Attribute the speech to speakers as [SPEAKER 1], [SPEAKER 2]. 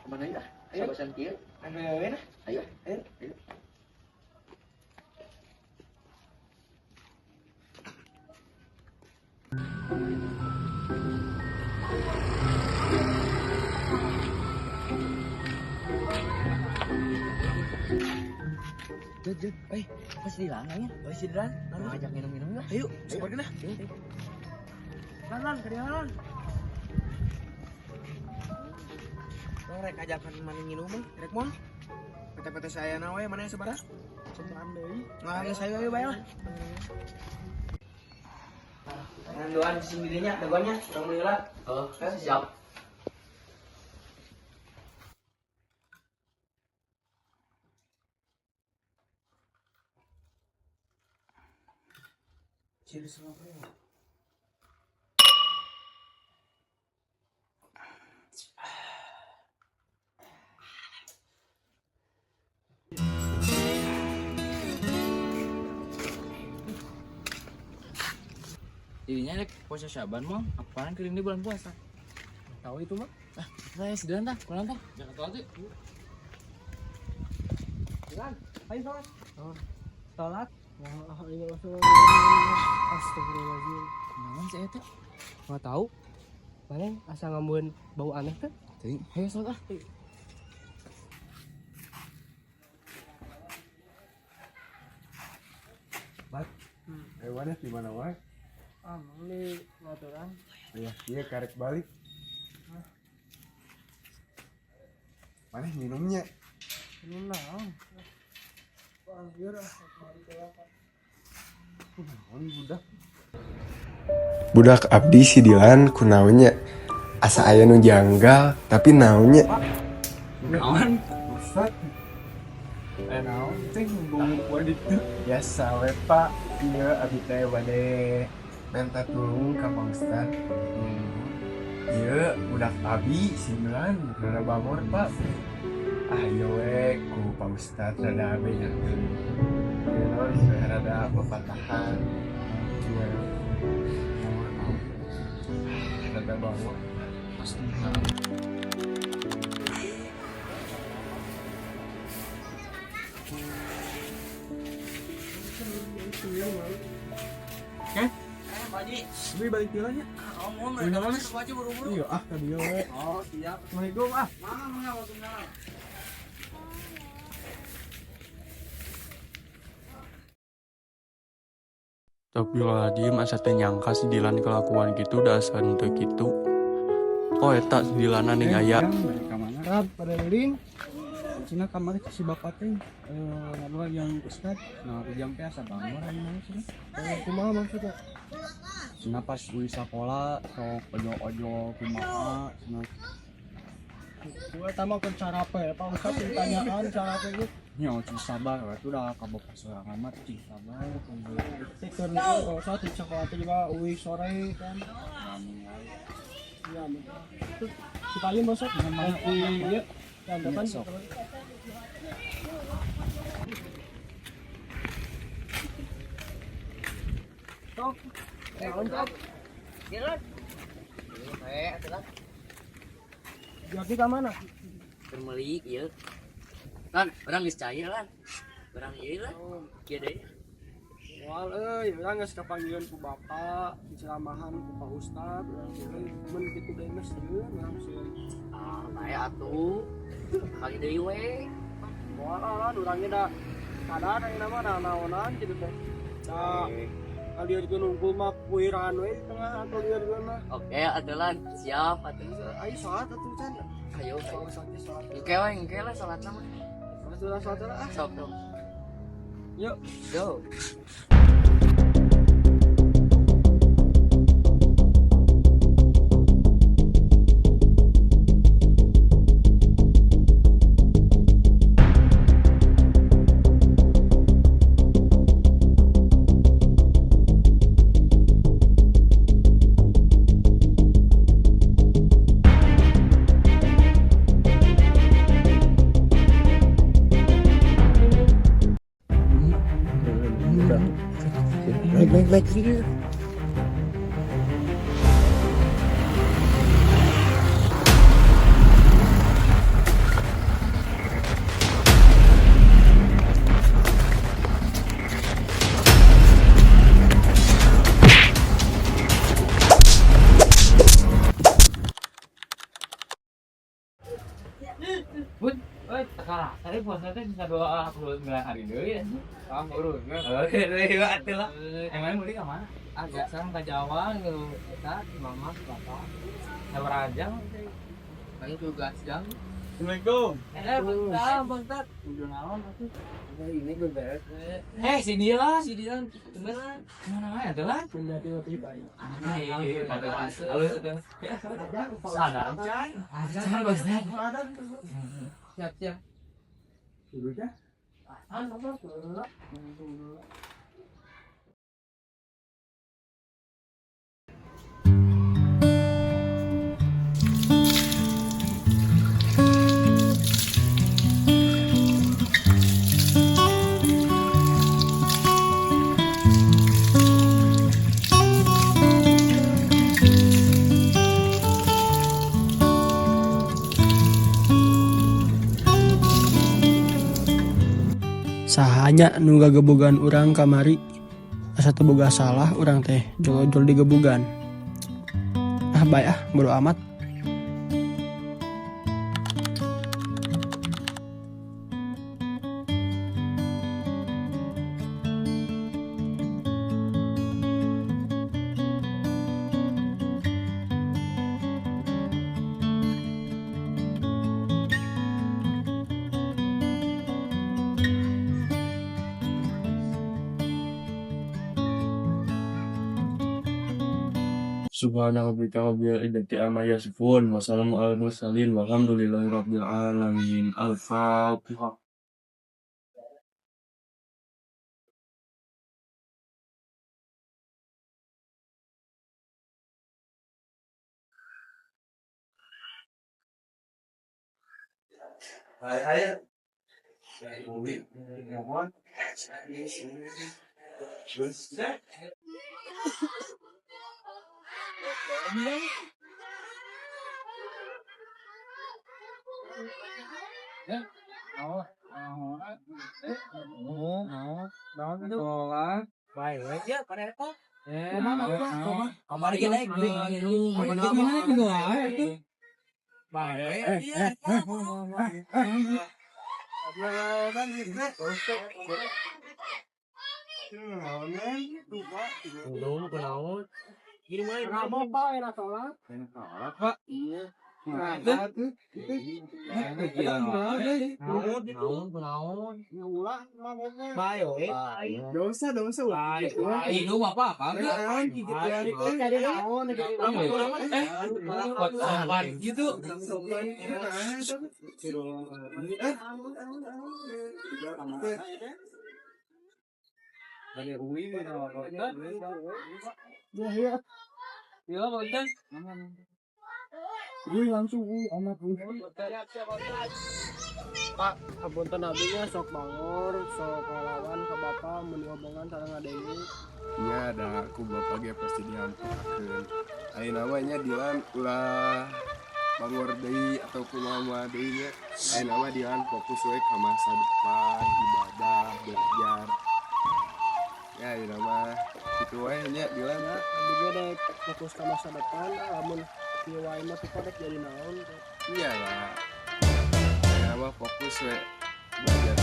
[SPEAKER 1] Kemana ya?
[SPEAKER 2] Ayo.
[SPEAKER 1] Sabasan kieu.
[SPEAKER 2] Ayo.
[SPEAKER 1] Ayo. Ayo.
[SPEAKER 2] Jod.
[SPEAKER 1] Apa sih dilanangnya?
[SPEAKER 2] Si Dilan.
[SPEAKER 1] Mau ngajak minum-minum yuk.
[SPEAKER 2] Ayo, support kena. Lan, kedengaran. Bang rek ajakan mana nginum mah, rek mon. PT saya nawe mana yang sebarah? Sebarang deui. Ngalangin saya we bae lah. Dengan doan sing dirinya, dagonya, urang meula.
[SPEAKER 1] Oh, siap.
[SPEAKER 2] Cheers lah bro.
[SPEAKER 1] Dirinya rek puasa Syaban mah, apaan kirim di bulan puasa.
[SPEAKER 2] Tahu itu mah?
[SPEAKER 1] Saya sedan tah, pulang tah. Jangan telat yuk.
[SPEAKER 2] Dilan, ayo sholat. Sholat. Astagfirullahaladzim.
[SPEAKER 1] Naon sih eta?
[SPEAKER 2] Nggak tahu. Mana asa ngambuin bau aneh tuh?
[SPEAKER 1] Teuing, hayu sholat ah.
[SPEAKER 3] Bat, hewannya di mana wae?
[SPEAKER 2] Ini motoran.
[SPEAKER 3] Ya, dia karek balik. Mana minumnya?
[SPEAKER 2] Ini naon? Anjir,
[SPEAKER 3] budak. Budak abdi si Dilan kunaonnya. Asa aya nu janggal, tapi naonnya.
[SPEAKER 1] Naon?
[SPEAKER 3] Ustad. Naon teh ngomong gua ditu. Biasa we, Pak. Ieu abdi teh bade minta tulung ka Pak Ustad. Ieu budak abdi si Dilan rada bangor, Pak. Ayo we ku Pak Ustad rada abenya. Ieu rada pepatahan. Ieu rada bangor. Pasti
[SPEAKER 2] Beli balik tilanya.
[SPEAKER 1] Ngomong mereka mana aja buru-buru.
[SPEAKER 2] Iya, tadi we.
[SPEAKER 1] Oh, siap.
[SPEAKER 2] Assalamualaikum ah.
[SPEAKER 1] Mana waktunya?
[SPEAKER 4] Tapi lah diem asa teh nyangka si Dilan kelakuan gitu dasar teu kitu. Oh eta si Dilanan yang aya.
[SPEAKER 2] Mereka mana? Rab pada lilin. Cina kamar si bapak teh ngobrol yang Ustad. Nah, jam teh asa bangor aing mah sih. Kumaha maksudnya? Cina pas ui sekolah sok ojo-ojo kumaha cenah. Gua tama ke cara apa ya? Pak Ustad ditanyaan cara apa itu? Nyo, cing sabar, itu udah kabok sorangan mah cing sabar. Tikeur kalau saat di sekolah teh juga ui sore kan. Iya, itu si paling masuk mana iya. Yang depan sok. Tok. Untuk
[SPEAKER 1] Jalan. Atuh
[SPEAKER 2] jadi ke mana?
[SPEAKER 1] Termeli ieu. Lan, urang geus cair lan. Urang ieu lah. Kieu deui.
[SPEAKER 2] Wal urang geus kapanggilan ku bapak, diceramahan ku Pak Ustad, urang euy mun kitu deui mah sieun urang sieun.
[SPEAKER 1] Ah, bae atuh. Kali deui we.
[SPEAKER 2] Moal lan urang ge da sadar ayeuna mah naonan kitu teh. Da kalian nunggu mah kuiran we di tengah atau lieur mah.
[SPEAKER 1] Oke, atuh lan. Siap atuh.
[SPEAKER 2] Ayo sholat atuh can.
[SPEAKER 1] Ayo,
[SPEAKER 2] Sholat.
[SPEAKER 1] engke lah salatna mah.
[SPEAKER 2] Sholat ah.
[SPEAKER 1] Sok dong.
[SPEAKER 2] Yuk.
[SPEAKER 1] Go.
[SPEAKER 2] Baik sini. Hari puasa teh bisa 29 hari deui ya. Urus.
[SPEAKER 1] Oke, deui atuh lah.
[SPEAKER 2] Emang beli ke mana?
[SPEAKER 1] Agak sareng ka Jawa nu eta mama bapak.
[SPEAKER 2] Sabarajang.
[SPEAKER 1] Paling tugas jam.
[SPEAKER 2] Assalamualaikum.
[SPEAKER 1] Bang Tat.
[SPEAKER 2] Udah naon atuh?
[SPEAKER 1] Ini gue beres.
[SPEAKER 2] Si Dilan.
[SPEAKER 1] Si Dilan beneran.
[SPEAKER 2] Mana aya teh lah?
[SPEAKER 1] Benda tiba-tiba.
[SPEAKER 2] Iya, pada masuk. Halus teh. Sadar can.
[SPEAKER 1] Jangan Bang Tat. Siap.
[SPEAKER 2] Duduknya.
[SPEAKER 5] Sahanya nu gagebogan urang kamari asa teu boga salah urang teh jol-jol digebugan. Bae bodo amat.
[SPEAKER 4] Subhanaka rabbil izzati amma yasifun wa salamun alal mursalin walhamdulillahi rabbil alamin. Al-Fatihah.
[SPEAKER 1] Baik, ya pada eta.
[SPEAKER 2] Kamari naik.
[SPEAKER 1] Belum kenaon. Gini mah
[SPEAKER 2] Pak.
[SPEAKER 1] iya. Kenaon. Bayo
[SPEAKER 2] Dosa ulah.
[SPEAKER 1] Minum apa? Gitu. Ya, Bang.
[SPEAKER 5] Pak, apunten abinya sok bangor, sok ngelawan ke bapak mun dihubungan sareng adeui.
[SPEAKER 3] Iya ada aku bapak ge pasti diampurakeun. Ayeuna namanya Dilan ulah bangor deui atau kumaha deui nya. Ayeuna mah Dilan fokus we ka masa depan, ibadah, belajar. Ya ayeuna mah kitu we nya Dilan.
[SPEAKER 5] Juga dek fokus ke masa depan, lamun ieu wae mah kita dek jadi naon.
[SPEAKER 3] Iya lah. Ayeuna mah fokus we belajar